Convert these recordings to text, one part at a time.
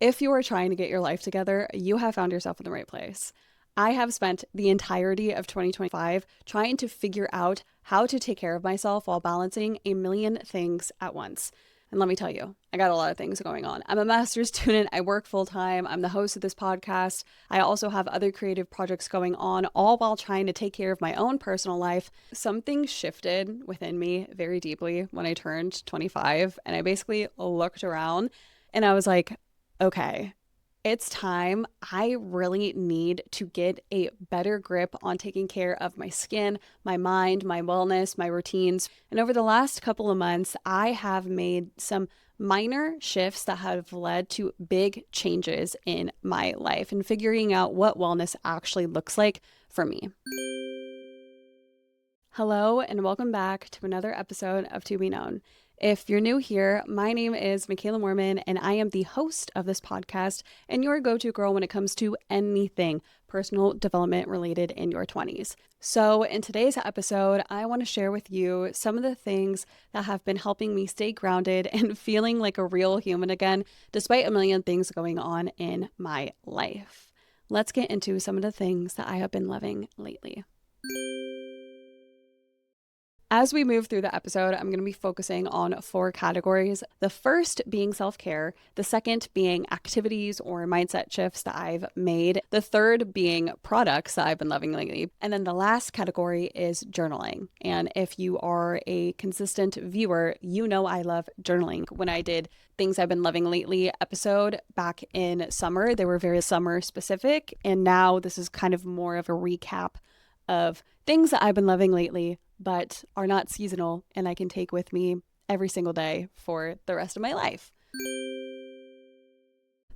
If you are trying to get your life together, you have found yourself in the right place. I have spent the entirety of 2025 trying to figure out how to take care of myself while balancing a million things at once. And let me tell you, I got a lot of things going on. I'm a master's student. I work full time. I'm the host of this podcast. I also have other creative projects going on, all while trying to take care of my own personal life. Something shifted within me very deeply when I turned 25. And I basically looked around and I was like, okay, it's time. I really need to get a better grip on taking care of my skin, my mind, my wellness, my routines. And over the last couple of months, I have made some minor shifts that have led to big changes in my life and figuring out what wellness actually looks like for me. Hello, and welcome back to another episode of To Be Known. If you're new here, my name is Makayla Morman, and I am the host of this podcast and your go-to girl when it comes to anything personal development related in your 20s. So in today's episode, I want to share with you some of the things that have been helping me stay grounded and feeling like a real human again, despite a million things going on in my life. Let's get into some of the things that I have been loving lately. As we move through the episode, I'm going to be focusing on 4 categories. The first being self-care, the second being activities or mindset shifts that I've made, the third being products that I've been loving lately, and then the last category is journaling. And if you are a consistent viewer, you know I love journaling. When I did Things I've Been Loving Lately episode back in summer, they were very summer specific, and now this is kind of more of a recap of things that I've been loving lately, but are not seasonal and I can take with me every single day for the rest of my life.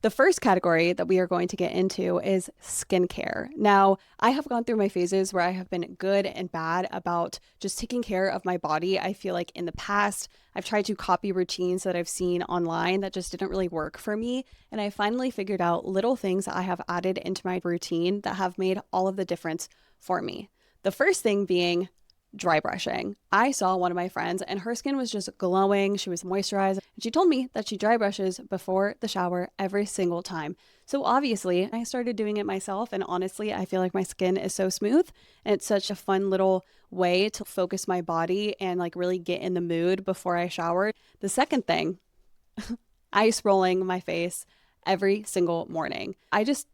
The first category that we are going to get into is skincare. Now, I have gone through my phases where I have been good and bad about just taking care of my body. I feel like in the past, I've tried to copy routines that I've seen online that just didn't really work for me. And I finally figured out little things that I have added into my routine that have made all of the difference for me. The first thing being dry brushing. I saw one of my friends and her skin was just glowing. She was moisturized. And she told me that she dry brushes before the shower every single time. So obviously I started doing it myself. And honestly, I feel like my skin is so smooth. And it's such a fun little way to focus my body and like really get in the mood before I shower. The second thing, ice rolling my face every single morning. I just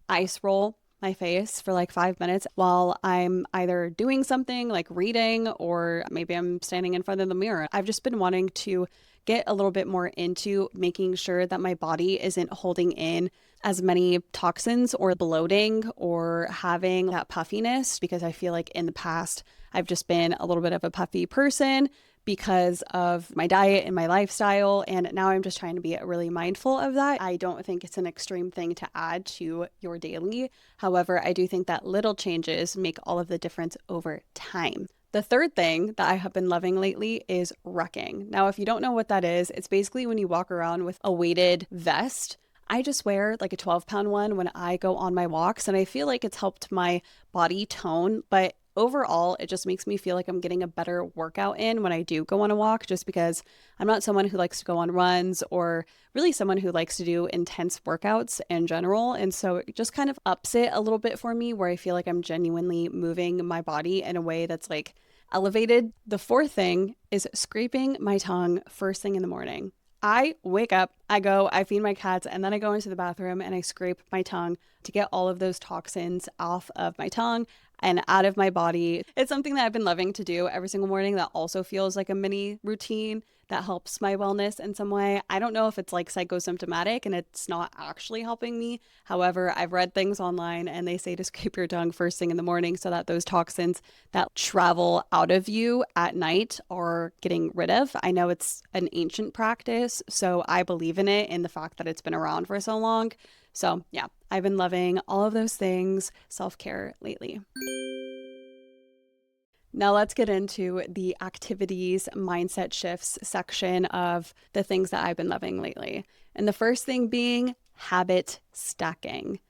ice roll my face for like 5 minutes while I'm either doing something like reading or maybe I'm standing in front of the mirror. I've just been wanting to get a little bit more into making sure that my body isn't holding in as many toxins or bloating or having that puffiness, because I feel like in the past I've just been a little bit of a puffy person because of my diet and my lifestyle. And now I'm just trying to be really mindful of that. I don't think it's an extreme thing to add to your daily. However, I do think that little changes make all of the difference over time. The third thing that I have been loving lately is rucking. Now, if you don't know what that is, it's basically when you walk around with a weighted vest. I just wear like a 12-pound one when I go on my walks, and I feel like it's helped my body tone, but overall, it just makes me feel like I'm getting a better workout in when I do go on a walk, just because I'm not someone who likes to go on runs or really someone who likes to do intense workouts in general. And so it just kind of ups it a little bit for me, where I feel like I'm genuinely moving my body in a way that's like elevated. The fourth thing is scraping my tongue first thing in the morning. I wake up, I go, I feed my cats, and then I go into the bathroom and I scrape my tongue to get all of those toxins off of my tongue and out of my body. It's something that I've been loving to do every single morning that also feels like a mini routine that helps my wellness in some way. I don't know if it's like psychosymptomatic and it's not actually helping me. However, I've read things online and they say to scrape your tongue first thing in the morning so that those toxins that travel out of you at night are getting rid of. I know it's an ancient practice, so I believe in it and the fact that it's been around for so long. So yeah, I've been loving all of those things, self-care lately. Now let's get into the activities, mindset shifts section of the things that I've been loving lately. And the first thing being habit stacking.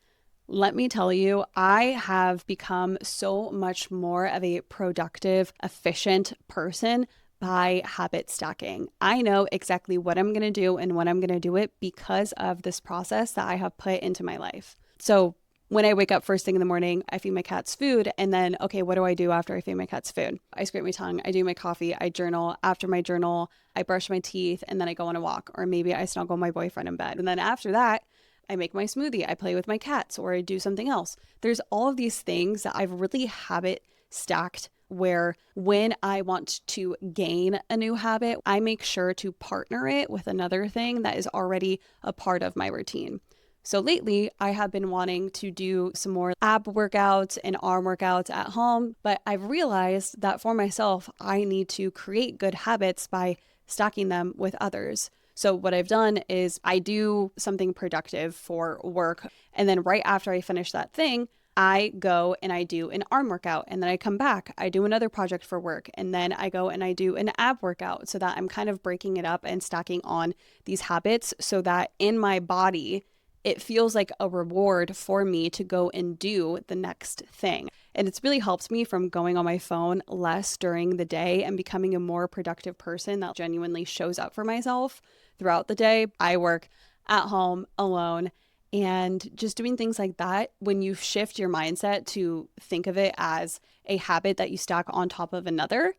Let me tell you, I have become so much more of a productive, efficient person by habit stacking. I know exactly what I'm going to do and when I'm going to do it because of this process that I have put into my life. So when I wake up first thing in the morning, I feed my cats food. And then, okay, what do I do after I feed my cats food? I scrape my tongue, I do my coffee, I journal. After my journal, I brush my teeth, and then I go on a walk. Or maybe I snuggle my boyfriend in bed. And then after that, I make my smoothie, I play with my cats, or I do something else. There's all of these things that I've really habit stacked where when I want to gain a new habit, I make sure to partner it with another thing that is already a part of my routine. So lately, I have been wanting to do some more ab workouts and arm workouts at home, but I've realized that for myself, I need to create good habits by stacking them with others. So what I've done is I do something productive for work, and then right after I finish that thing, I go and I do an arm workout, and then I come back, I do another project for work, and then I go and I do an ab workout, so that I'm kind of breaking it up and stacking on these habits so that in my body, it feels like a reward for me to go and do the next thing. And it's really helped me from going on my phone less during the day and becoming a more productive person that genuinely shows up for myself throughout the day. I work at home alone, and just doing things like that, when you shift your mindset to think of it as a habit that you stack on top of another,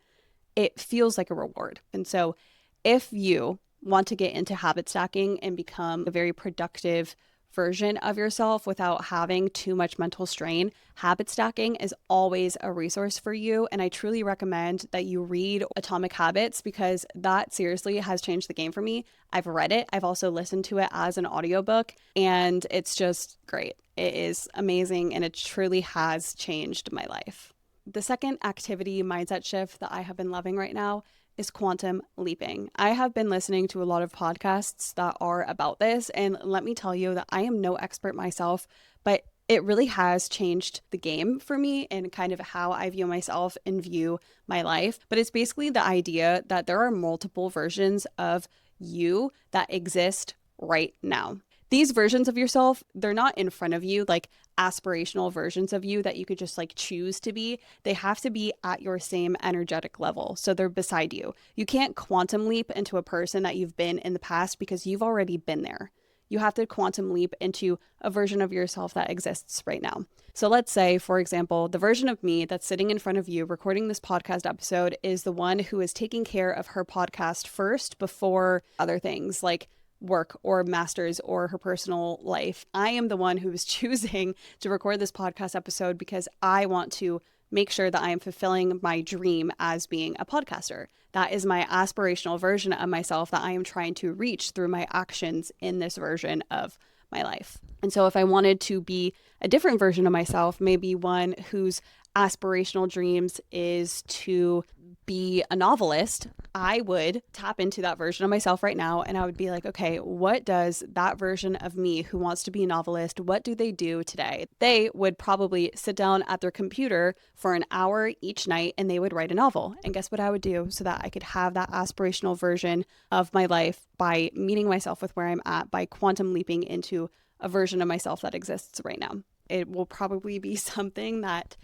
it feels like a reward. And so if you want to get into habit stacking and become a very productive version of yourself without having too much mental strain, habit stacking is always a resource for you. And I truly recommend that you read Atomic Habits, because that seriously has changed the game for me. I've read it. I've also listened to it as an audiobook, and it's just great. It is amazing, and it truly has changed my life. The second activity mindset shift that I have been loving right now is quantum leaping. I have been listening to a lot of podcasts that are about this, and let me tell you that I am no expert myself, but it really has changed the game for me and kind of how I view myself and view my life. But it's basically the idea that there are multiple versions of you that exist right now. These versions of yourself, they're not in front of you, like aspirational versions of you that you could just like choose to be. They have to be at your same energetic level. So they're beside you. You can't quantum leap into a person that you've been in the past because you've already been there. You have to quantum leap into a version of yourself that exists right now. So let's say, for example, the version of me that's sitting in front of you recording this podcast episode is the one who is taking care of her podcast first before other things like work or masters or her personal life. I am the one who is choosing to record this podcast episode because I want to make sure that I am fulfilling my dream as being a podcaster. That is my aspirational version of myself that I am trying to reach through my actions in this version of my life. And so if I wanted to be a different version of myself, maybe one whose aspirational dreams is to be a novelist, I would tap into that version of myself right now, and I would be like, okay, what does that version of me who wants to be a novelist, what do they do today? They would probably sit down at their computer for an hour each night and they would write a novel. And guess what I would do so that I could have that aspirational version of my life by meeting myself with where I'm at, by quantum leaping into a version of myself that exists right now. It will probably be something that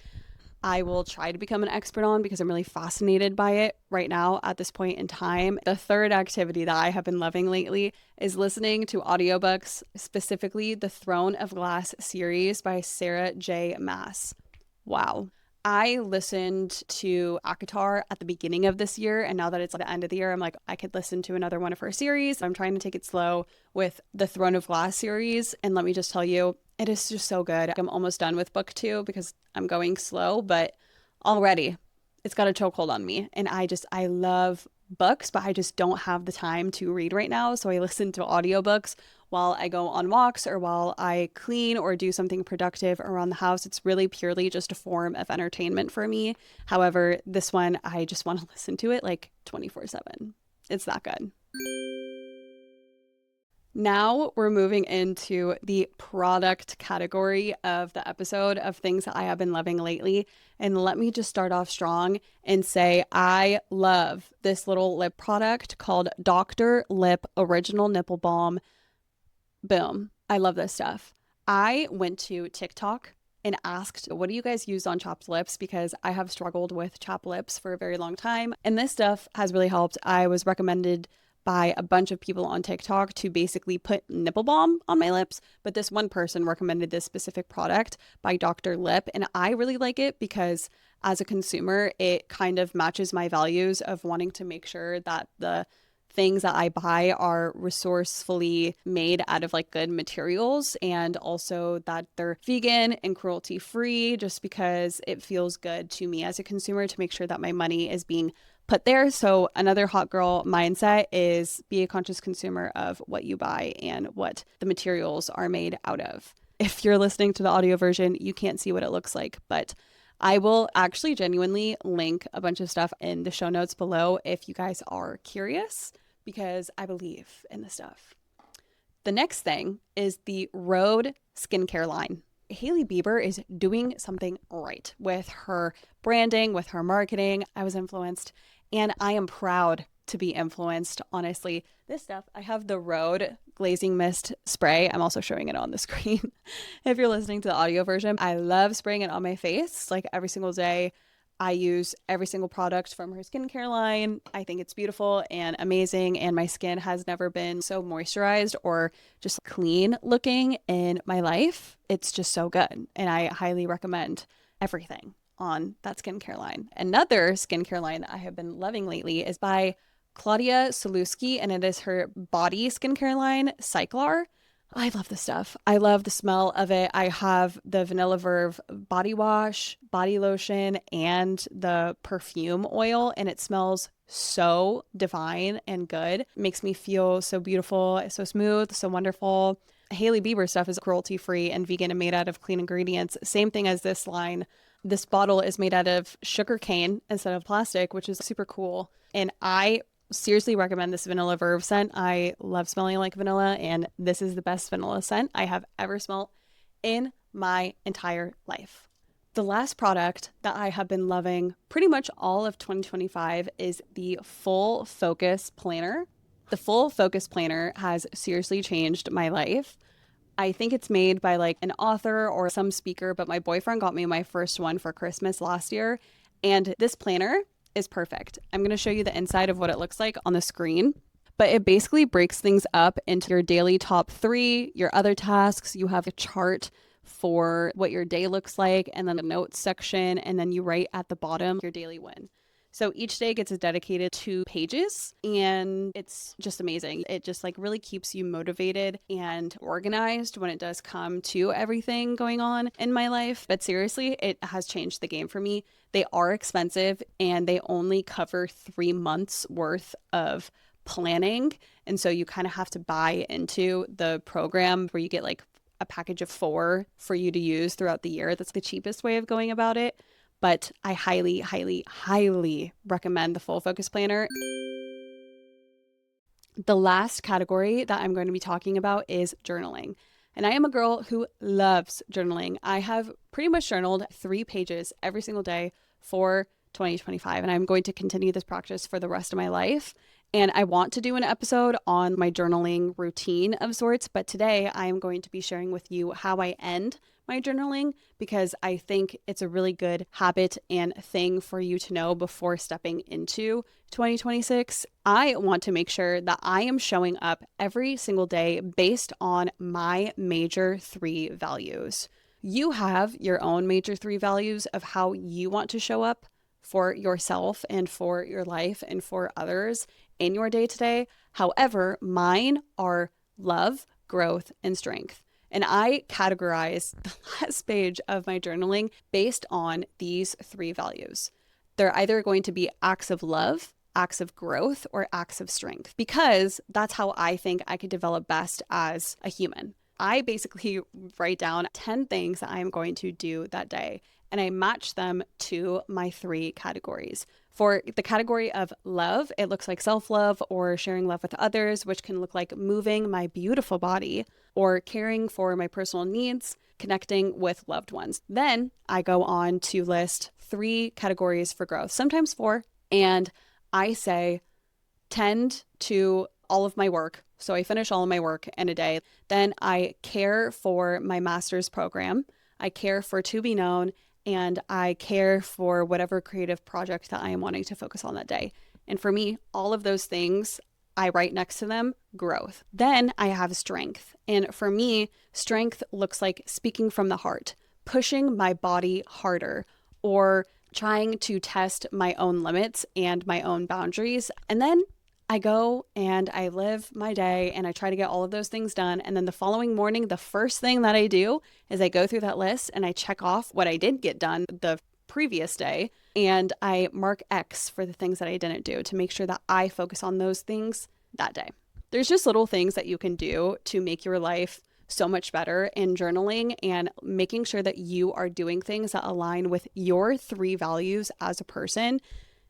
I will try to become an expert on because I'm really fascinated by it right now at this point in time. The third activity that I have been loving lately is listening to audiobooks, specifically the Throne of Glass series by Sarah J. Maas. Wow. I listened to ACOTAR at the beginning of this year, and now that it's the end of the year, I'm like, I could listen to another one of her series. I'm trying to take it slow with the Throne of Glass series, and let me just tell you, it is just so good. I'm almost done with book 2 because I'm going slow, but already it's got a chokehold on me. And I love books, but I just don't have the time to read right now. So I listen to audiobooks while I go on walks or while I clean or do something productive around the house. It's really purely just a form of entertainment for me. However, this one, I just want to listen to it like 24/7. It's that good. Now we're moving into the product category of the episode of things that I have been loving lately. And let me just start off strong and say I love this little lip product called Dr. Lip Original Nipple Balm. Boom. I love this stuff. I went to TikTok and asked, what do you guys use on chapped lips? Because I have struggled with chapped lips for a very long time. And this stuff has really helped. I was recommended by a bunch of people on TikTok to basically put nipple balm on my lips. But this one person recommended this specific product by Dr. Lip. And I really like it because as a consumer, it kind of matches my values of wanting to make sure that the things that I buy are resourcefully made out of like good materials, and also that they're vegan and cruelty free, just because it feels good to me as a consumer to make sure that my money is being put there. So another hot girl mindset is be a conscious consumer of what you buy and what the materials are made out of. If you're listening to the audio version, you can't see what it looks like, but I will actually genuinely link a bunch of stuff in the show notes below if you guys are curious, because I believe in this stuff. The next thing is the Rhode skincare line. Hailey Bieber is doing something right with her branding, with her marketing. I was influenced, and I am proud to be influenced, honestly. This stuff, I have the Rhode Glazing Mist Spray. I'm also showing it on the screen if you're listening to the audio version. I love spraying it on my face like every single day. I use every single product from her skincare line. I think it's beautiful and amazing, and my skin has never been so moisturized or just clean looking in my life. It's just so good, and I highly recommend everything on that skincare line. Another skincare line that I have been loving lately is by Claudia Saluski, and it is her body skincare line, Cyclar. I love this stuff. I love the smell of it. I have the Vanilla Verve body wash, body lotion, and the perfume oil, and it smells so divine and good. It makes me feel so beautiful, so smooth, so wonderful. Hailey Bieber stuff is cruelty-free and vegan and made out of clean ingredients. Same thing as this line. This bottle is made out of sugar cane instead of plastic, which is super cool. And I seriously recommend this Vanilla Verve scent. I love smelling like vanilla, and this is the best vanilla scent I have ever smelled in my entire life. The last product that I have been loving pretty much all of 2025 is the Full Focus Planner. The Full Focus Planner has seriously changed my life. I think it's made by like an author or some speaker, but my boyfriend got me my first one for Christmas last year, and this planner is perfect. I'm going to show you the inside of what it looks like on the screen, but it basically breaks things up into your daily top 3, your other tasks. You have a chart for what your day looks like, and then the notes section, and then you write at the bottom your daily win. So each day gets dedicated to pages, and it's just amazing. It just like really keeps you motivated and organized when it does come to everything going on in my life. But seriously, it has changed the game for me. They are expensive, and they only cover 3 months worth of planning. And so you kind of have to buy into the program where you get like a package of 4 for you to use throughout the year. That's the cheapest way of going about it. But I highly, highly, highly recommend the Full Focus Planner. The last category that I'm going to be talking about is journaling. And I am a girl who loves journaling. I have pretty much journaled 3 pages every single day for 2025, and I'm going to continue this practice for the rest of my life. And I want to do an episode on my journaling routine of sorts, but today I am going to be sharing with you how I end my journaling, because I think it's a really good habit and thing for you to know before stepping into 2026. I want to make sure that I am showing up every single day based on my major 3 values. You have your own major 3 values of how you want to show up for yourself and for your life and for others in your day-to-day. However, mine are love, growth, and strength. And I categorize the last page of my journaling based on these 3 values. They're either going to be acts of love, acts of growth, or acts of strength, because that's how I think I could develop best as a human. I basically write down 10 things that I'm going to do that day, and I match them to my 3 categories. For the category of love, it looks like self-love or sharing love with others, which can look like moving my beautiful body or caring for my personal needs, connecting with loved ones. Then I go on to list 3 categories for growth, sometimes 4, and I say tend to all of my work. So I finish all of my work in a day. Then I care for my master's program. I care for to be known, and I care for whatever creative project that I am wanting to focus on that day. And for me, all of those things, I write next to them growth. Then I have strength. And for me, strength looks like speaking from the heart, pushing my body harder, or trying to test my own limits and my own boundaries. And then I go and I live my day and I try to get all of those things done. And then the following morning, the first thing that I do is I go through that list and I check off what I did get done the previous day. And I mark X for the things that I didn't do to make sure that I focus on those things that day. There's just little things that you can do to make your life so much better in journaling and making sure that you are doing things that align with your 3 values as a person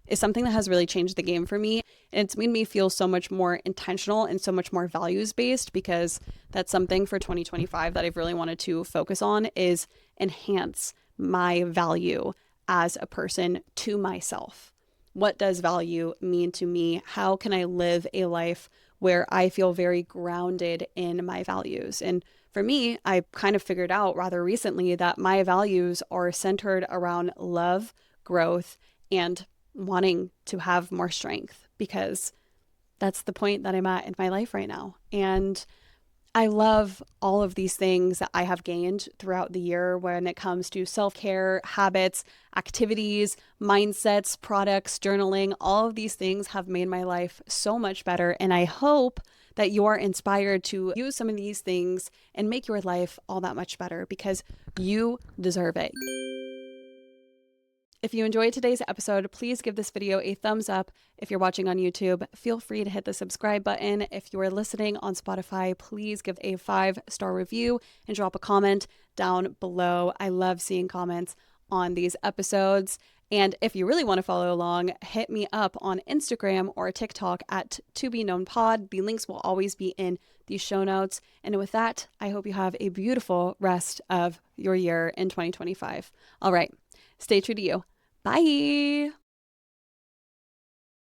is something that has really changed the game for me. And it's made me feel so much more intentional and so much more values based, because that's something for 2025 that I've really wanted to focus on, is enhance my value as a person to myself. What does value mean to me? How can I live a life where I feel very grounded in my values? And for me, I kind of figured out rather recently that my values are centered around love, growth, and wanting to have more strength, because that's the point that I'm at in my life right now. And I love all of these things that I have gained throughout the year when it comes to self-care, habits, activities, mindsets, products, journaling. All of these things have made my life so much better. And I hope that you are inspired to use some of these things and make your life all that much better, because you deserve it. If you enjoyed today's episode, please give this video a thumbs up. If you're watching on YouTube, feel free to hit the subscribe button. If you are listening on Spotify, please give a 5-star review and drop a comment down below. I love seeing comments on these episodes. And if you really want to follow along, hit me up on Instagram or TikTok at ToBeKnownPod. The links will always be in the show notes. And with that, I hope you have a beautiful rest of your year in 2025. All right, stay true to you. Bye.